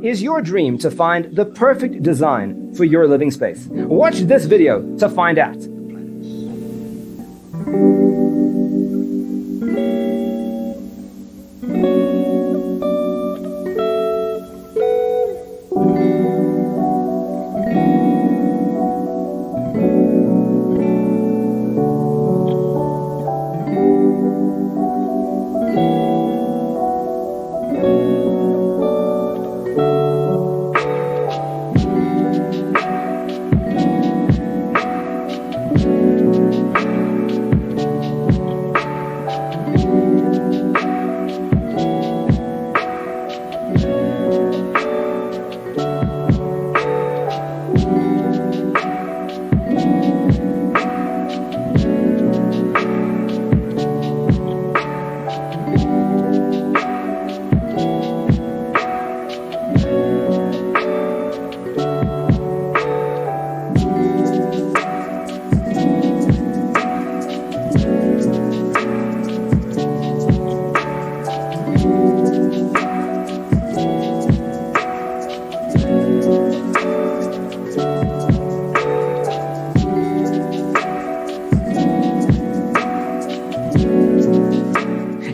Is your dream to find the perfect design for your living space? Watch this video to find out.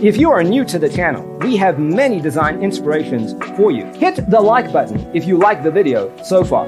If you are new to the channel, we have many design inspirations for you. Hit the like button if you like the video so far.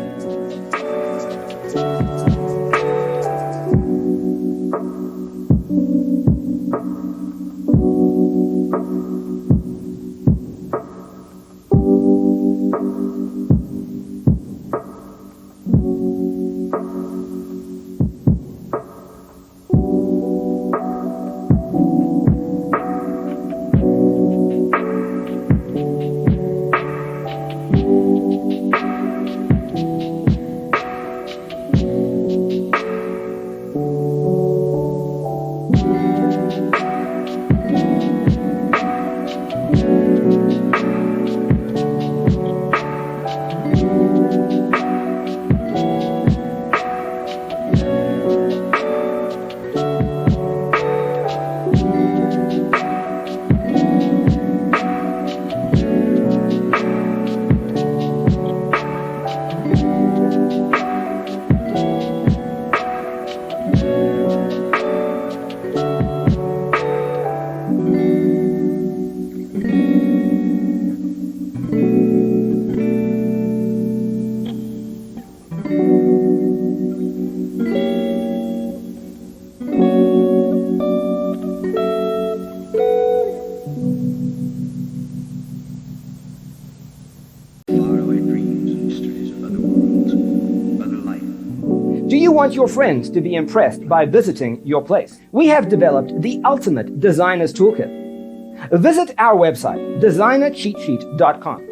Do you want your friends to be impressed by visiting your place? We have developed the ultimate designer's toolkit. Visit our website, designercheatsheet.com.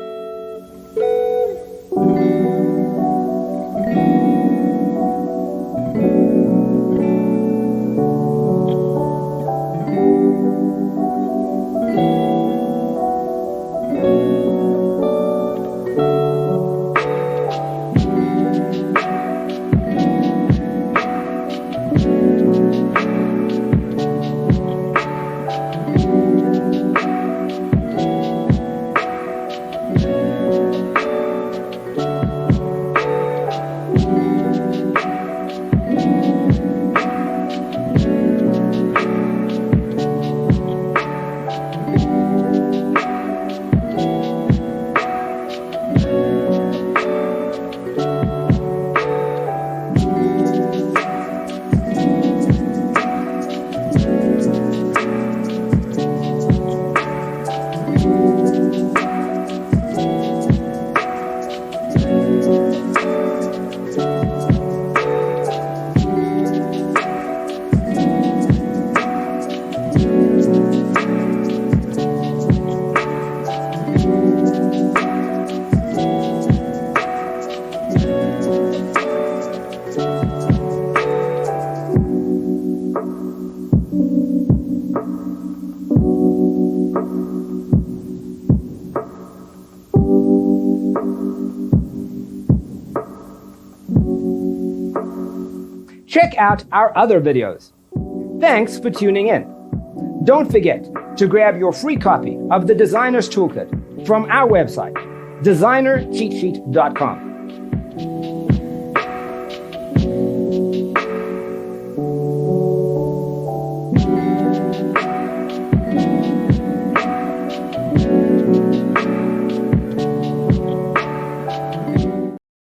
Check out our other videos. Thanks for tuning in. Don't forget to grab your free copy of the Designer's Toolkit from our website, designercheatsheet.com.